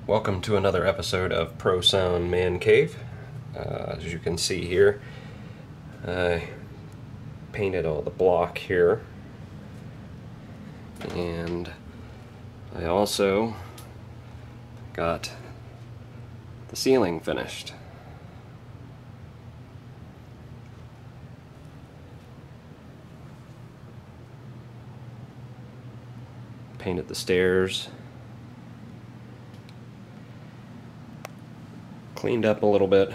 Welcome to another episode of Pro Sound Man Cave. As you can see here, I painted all the block here, and I also got the ceiling finished. Painted the stairs. Cleaned up a little bit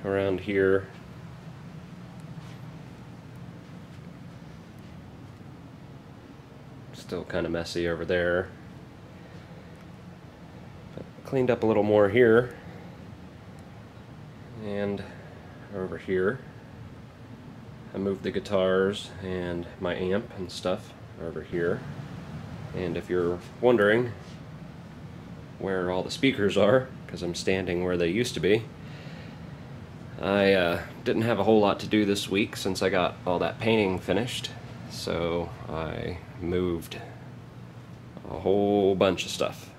around here. Still kind of messy over there. But cleaned up a little more here. And over here. I moved the guitars and my amp and stuff over here. And if you're wondering where all the speakers are, because I'm standing where they used to be, I didn't have a whole lot to do this week since I got all that painting finished, so I moved a whole bunch of stuff.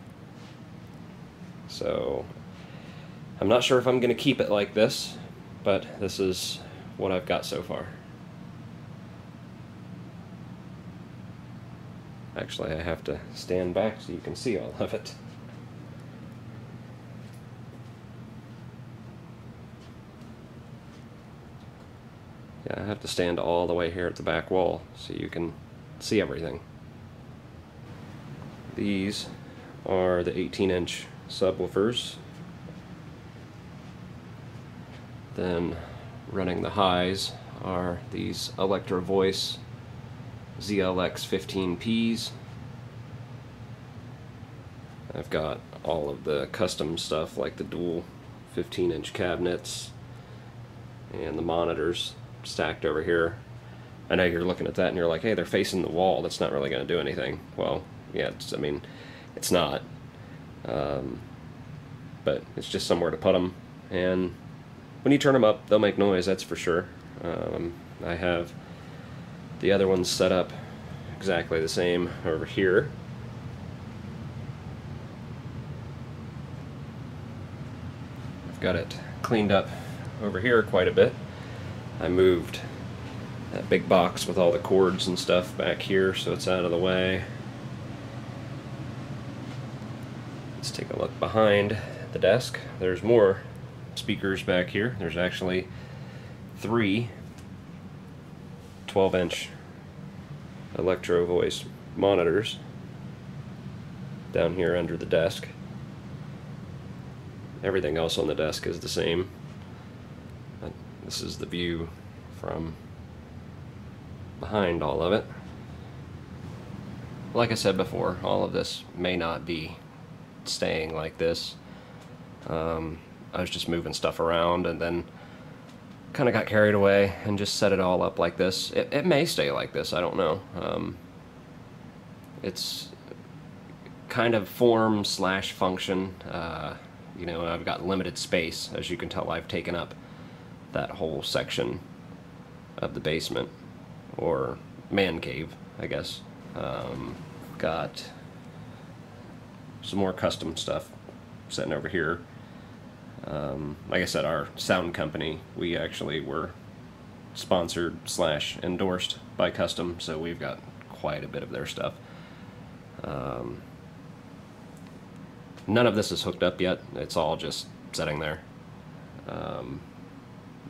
So I'm not sure if I'm going to keep it like this, but this is what I've got so far. Actually, I have to stand back so you can see all of it. Yeah, I have to stand all the way here at the back wall so you can see everything. These are the 18-inch subwoofers. Then running the highs are these Electro Voice ZLX 15Ps. I've got all of the custom stuff like the dual 15-inch cabinets and the monitors stacked over here. I know you're looking at that and you're like, hey, they're facing the wall, that's not really going to do anything. Well, yeah, it's not. But it's just somewhere to put them, and when you turn them up, they'll make noise, that's for sure. I have the other ones set up exactly the same over here. I've got it cleaned up over here quite a bit. I moved that big box with all the cords and stuff back here so it's out of the way. Let's take a look behind the desk. There's more speakers back here. There's actually 3 12-inch Electro Voice monitors down here under the desk. Everything else on the desk is the same. This is the view from behind all of it. Like I said before, all of this may not be staying like this. I was just moving stuff around and then kind of got carried away and just set it all up like this. It may stay like this, I don't know. It's kind of form slash function. You know, I've got limited space. As you can tell, I've taken up that whole section of the basement, or man cave, I guess. Got some more custom stuff sitting over here. Like I said, our sound company, we actually were sponsored slash endorsed by Custom, so we've got quite a bit of their stuff. None of this is hooked up yet. It's all just sitting there.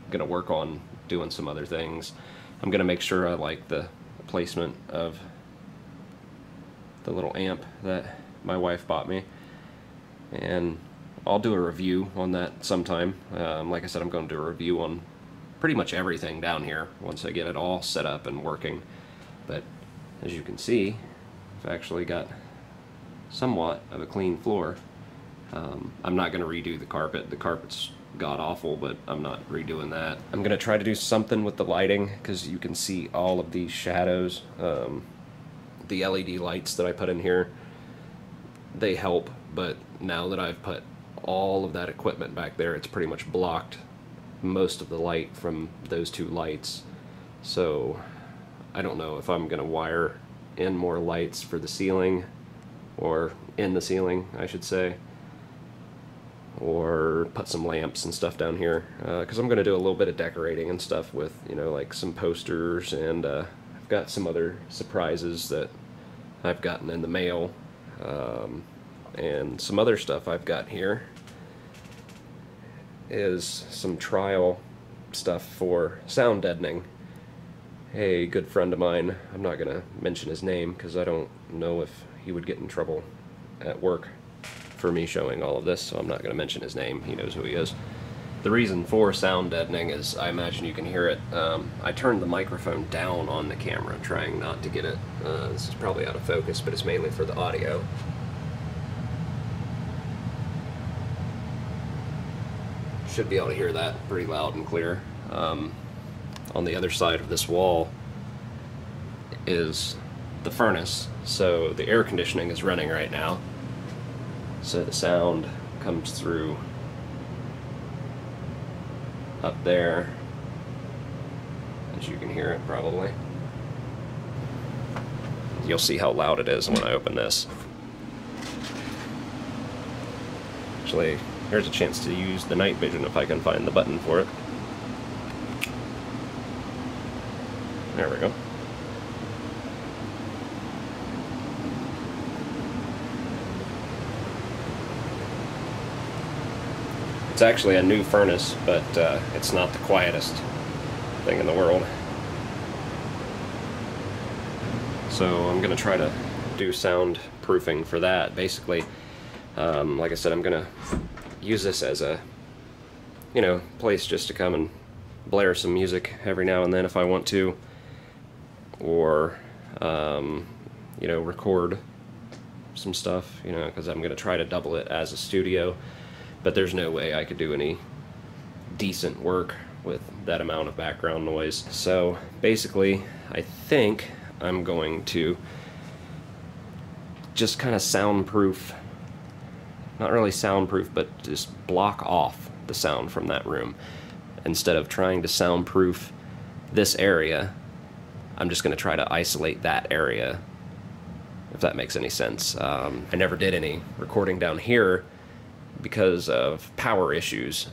Gonna work on doing some other things. I'm gonna make sure I like the placement of the little amp that my wife bought me, and I'll do a review on that sometime. Like I said, I'm going to do a review on pretty much everything down here once I get it all set up and working. But as you can see, I've actually got somewhat of a clean floor. I'm not going to redo the carpet. The carpet's god-awful, but I'm not redoing that. I'm going to try to do something with the lighting, because you can see all of these shadows. The LED lights that I put in here, they help, but now that I've put all of that equipment back there, it's pretty much blocked most of the light from those 2 lights. So I don't know if I'm going to wire in more lights for the ceiling, or in the ceiling, I should say. or put some lamps and stuff down here, because I'm going to do a little bit of decorating and stuff with, you know, like some posters, and I've got some other surprises that I've gotten in the mail, and some other stuff I've got here is some trial stuff for sound deadening. A good friend of mine, I'm not going to mention his name because I don't know if he would get in trouble at work for me showing all of this, so I'm not going to mention his name. He knows who he is. The reason for sound deadening is, I imagine you can hear it. I turned the microphone down on the camera, trying not to get it. This is probably out of focus, but it's mainly for the audio. Should be able to hear that pretty loud and clear. On the other side of this wall is the furnace, so the air conditioning is running right now, so the sound comes through up there, as you can hear it probably. You'll see how loud it is when I open this. Actually, here's a chance to use the night vision if I can find the button for it. There we go. It's actually a new furnace, but it's not the quietest thing in the world. So I'm going to try to do sound proofing for that. Basically, like I said, I'm going to use this as a, you know, place just to come and blare some music every now and then if I want to, or you know, record some stuff, you know, because I'm going to try to double it as a studio, but there's no way I could do any decent work with that amount of background noise. So basically, I think I'm going to just kind of soundproof, not really soundproof, but just block off the sound from that room. Instead of trying to soundproof this area, I'm just going to try to isolate that area, if that makes any sense. I never did any recording down here because of power issues,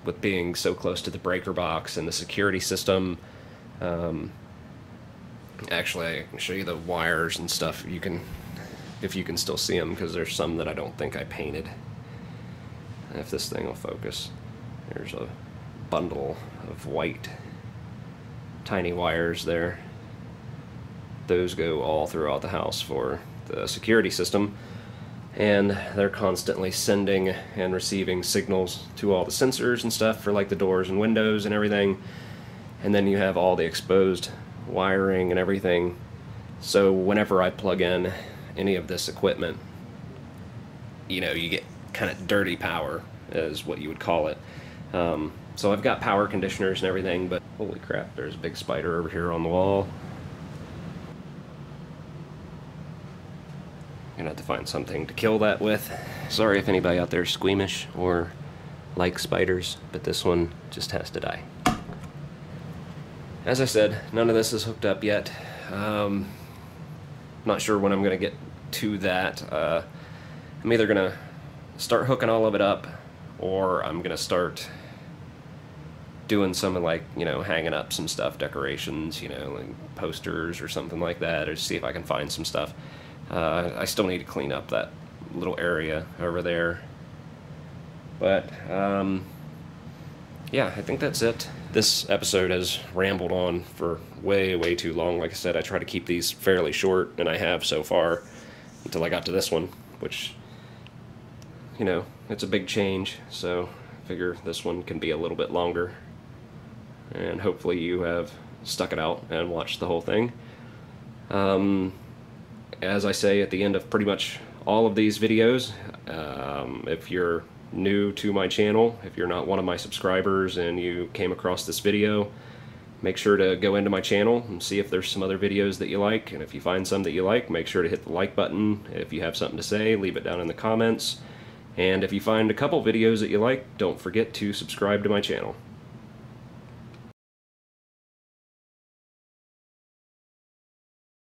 with being so close to the breaker box and the security system. Actually, I can show you the wires and stuff. You can, if you can still see them, because there's some that I don't think I painted. If this thing will focus. There's a bundle of white tiny wires there. Those go all throughout the house for the security system, and they're constantly sending and receiving signals to all the sensors and stuff for like the doors and windows and everything. And then you have all the exposed wiring and everything. So whenever I plug in any of this equipment, you know, you get kind of dirty power, is what you would call it. So I've got power conditioners and everything, but holy crap, there's a big spider over here on the wall. Gonna have to find something to kill that with. Sorry if anybody out there is squeamish or like spiders, but this one just has to die. As I said, none of this is hooked up yet. Not sure when I'm gonna get to that. I'm either gonna start hooking all of it up, or I'm gonna start doing some of, like, you know, hanging up some stuff, decorations, you know, like posters or something like that, or see if I can find some stuff. I still need to clean up that little area over there. But, yeah, I think that's it. This episode has rambled on for way too long. Like I said, I try to keep these fairly short, and I have so far, until I got to this one, which, you know, it's a big change, so I figure this one can be a little bit longer. And hopefully you have stuck it out and watched the whole thing. As I say at the end of pretty much all of these videos, if you're new to my channel, if you're not one of my subscribers and you came across this video, make sure to go into my channel and see if there's some other videos that you like, and if you find some that you like, make sure to hit the like button. If you have something to say, leave it down in the comments, and if you find a couple videos that you like, don't forget to subscribe to my channel.